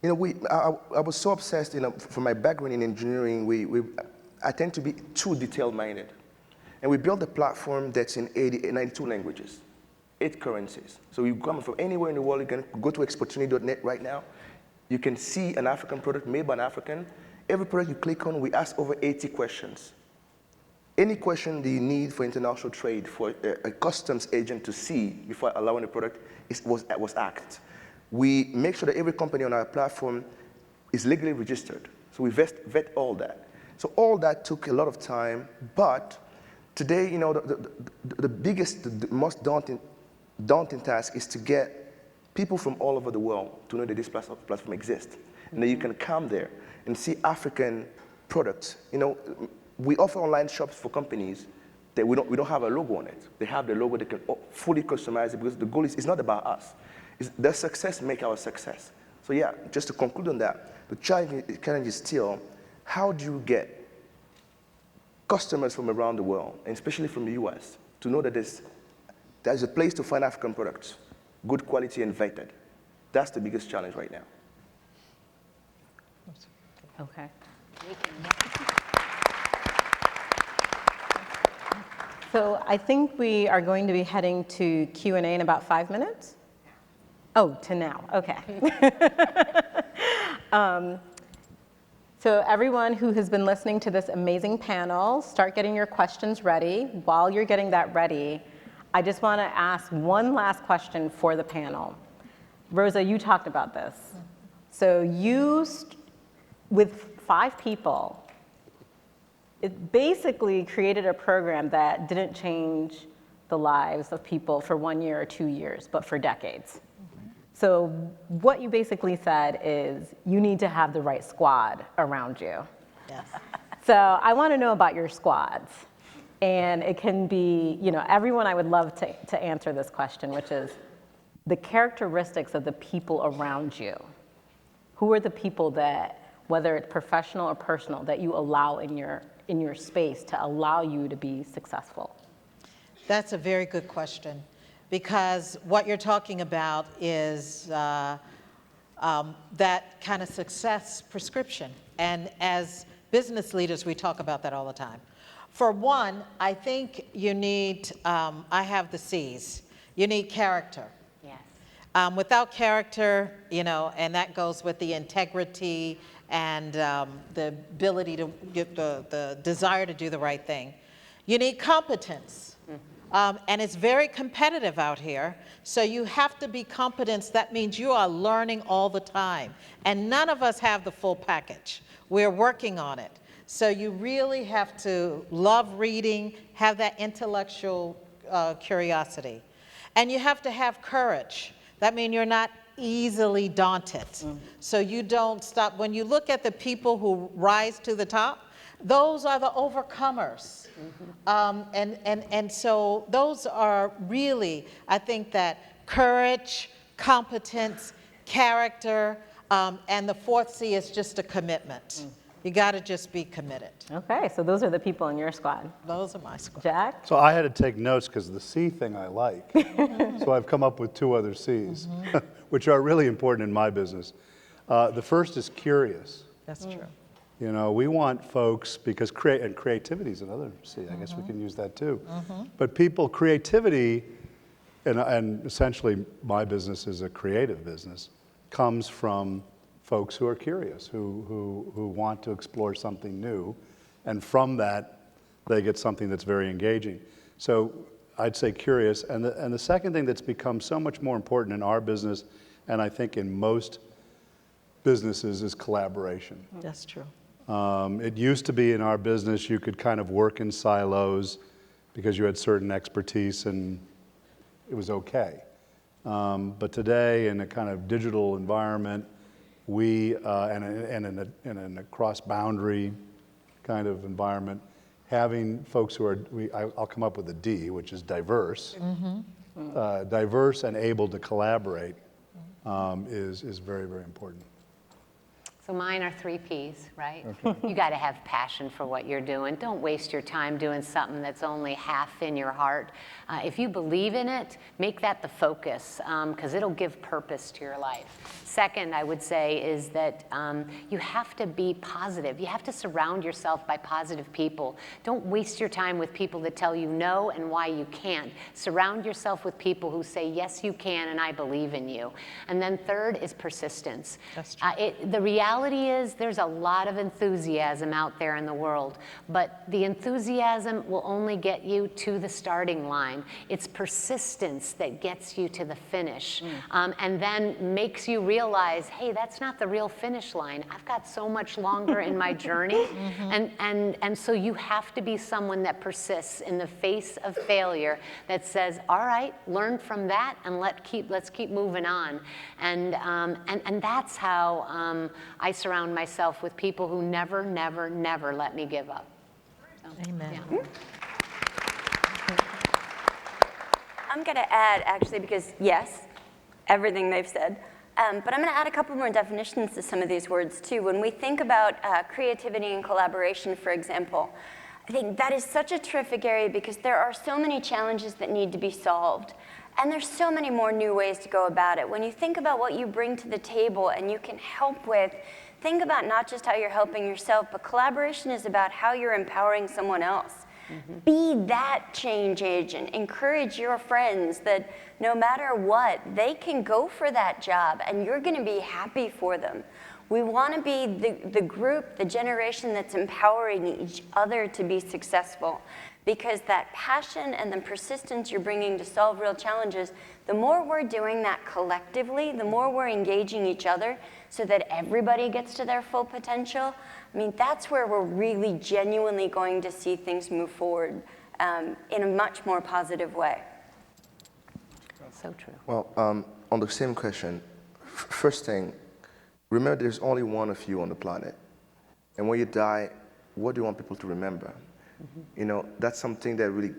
I was so obsessed, from my background in engineering, I tend to be too detail-minded. And we built a platform that's in 92 languages, 8 currencies. So you come from anywhere in the world, you can go to exportunity.net right now. You can see an African product made by an African. Every product you click on, we ask over 80 questions. Any question that you need for international trade, for a customs agent to see before allowing the product was asked. We make sure that every company on our platform is legally registered. So we vet all that. So all that took a lot of time, but today, the biggest, the most daunting task is to get people from all over the world to know that this platform exists, and that you can come there and see African products. We offer online shops for companies that we don't have a logo on it. They have the logo, they can fully customize it, because the goal is not about us. It's their success make our success. So yeah, just to conclude on that, the challenge is still, how do you get customers from around the world, and especially from the US, to know that there's a place to find African products, good quality and vetted. That's the biggest challenge right now. Okay. So I think we are going to be heading to Q&A in about 5 minutes. Oh, to now, okay. So everyone who has been listening to this amazing panel, start getting your questions ready. While you're getting that ready, I just want to ask one last question for the panel. Rosa, you talked about this. So you, with 5 people, it basically created a program that didn't change the lives of people for 1 year or 2 years, but for decades. So what you basically said is you need to have the right squad around you. Yes. So I want to know about your squads. And it can be, everyone, I would love to answer this question, which is the characteristics of the people around you. Who are the people that, whether it's professional or personal, that you allow in your space to allow you to be successful? That's a very good question, because what you're talking about is that kind of success prescription. And as business leaders, we talk about that all the time. For one, I think you need, I have the C's. You need character. Yes. Without character, and that goes with the integrity and the ability to get the desire to do the right thing. You need competence. And it's very competitive out here. So you have to be competent. That means you are learning all the time. And none of us have the full package. We're working on it. So you really have to love reading, have that intellectual curiosity. And you have to have courage. That means you're not easily daunted. So you don't stop. When you look at the people who rise to the top, those are the overcomers. And so those are really, I think that courage, competence, character, and the 4th C is just a commitment. You got to just be committed. Okay, so those are the people in your squad. Those are my squad. Jack? So I had to take notes because the C thing I like. So I've come up with 2 other C's, which are really important in my business. The first is curious. That's true. You know, we want folks, because creativity is another C, I guess we can use that too. But creativity, and essentially my business is a creative business, comes from folks who are curious, who want to explore something new, and from that, they get something that's very engaging. So I'd say curious, and the second thing that's become so much more important in our business, and I think in most businesses, is collaboration. That's true. It used to be in our business you could kind of work in silos because you had certain expertise and it was okay. But today, in a kind of digital environment, and in a cross-boundary kind of environment, having folks who are, I'll come up with a D, which is diverse, diverse and able to collaborate is very, very important. So mine are 3 Ps, right? You got to have passion for what you're doing. Don't waste your time doing something that's only half in your heart. If you believe in it, make that the focus, because it'll give purpose to your life. Second, I would say, is that you have to be positive. You have to surround yourself by positive people. Don't waste your time with people that tell you no and why you can't. Surround yourself with people who say, yes, you can, and I believe in you. And then third is persistence. That's true. The reality is there's a lot of enthusiasm out there in the world, but the enthusiasm will only get you to the starting line. It's persistence that gets you to the finish, and then makes you realize, hey, that's not the real finish line. I've got so much longer in my journey, and so you have to be someone that persists in the face of failure, that says, all right, learn from that, and let's keep moving on. And that's how I surround myself with people who never, never, never let me give up. So, Amen. yeah. I'm going to add, actually, because yes, everything they've said, but I'm going to add a couple more definitions to some of these words, too. When we think about creativity and collaboration, for example, I think that is such a terrific area because there are so many challenges that need to be solved. And there's so many more new ways to go about it. When you think about what you bring to the table and you can help with, think about not just how you're helping yourself, but collaboration is about how you're empowering someone else. Be that change agent. Encourage your friends that no matter what, they can go for that job and you're going to be happy for them. We want to be the group, the generation that's empowering each other to be successful. Because that passion and the persistence you're bringing to solve real challenges, the more we're doing that collectively, the more we're engaging each other so that everybody gets to their full potential, I mean, that's where we're really genuinely going to see things move forward in a much more positive way. So true. Well, on the same question, first thing, remember there's only one of you on the planet. And when you die, what do you want people to remember? You know, that's something that really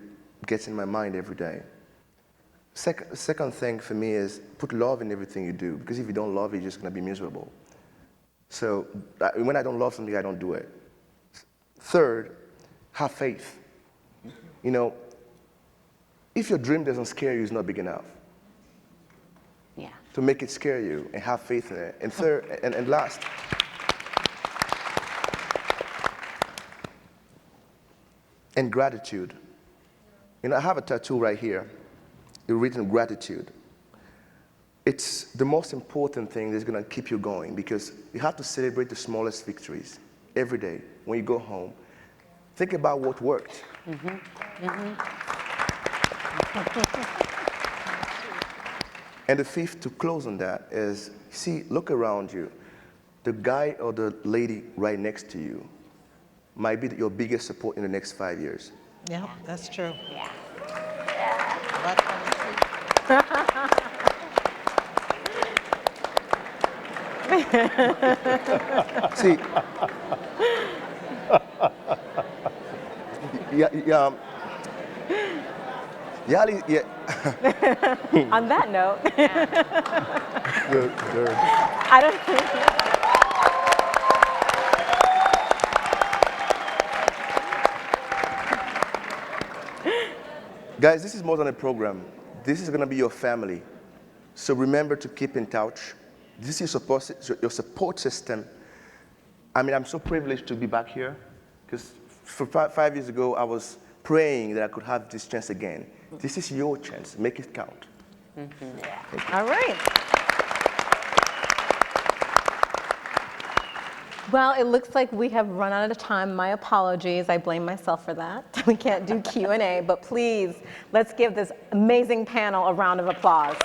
gets in my mind every day. Second thing for me is put love in everything you do, because if you don't love it, you're just going to be miserable. So when I don't love something, I don't do it. Third, have faith. You know, if your dream doesn't scare you, it's not big enough. Yeah. To make it scare you, and have faith in it. And third, and last, and gratitude. You know, I have a tattoo right here. It's written gratitude. It's the most important thing that's going to keep you going, because you have to celebrate the smallest victories every day when you go home. Think about what worked. And the fifth, to close on that, is, see, look around you. The guy or the lady right next to you might be your biggest support in the next 5 years. Yeah, that's true. Yeah. See, Yeleen, yeah. On that note, They're- I don't. Guys, this is more than a program. This is going to be your family. So remember to keep in touch. This is your support system. I mean, I'm so privileged to be back here because 5 years ago, I was praying that I could have this chance again. This is your chance. Make it count. Mm-hmm. All right. Well, it looks like we have run out of time. My apologies. I blame myself for that. We can't do Q&A, but please, let's give this amazing panel a round of applause.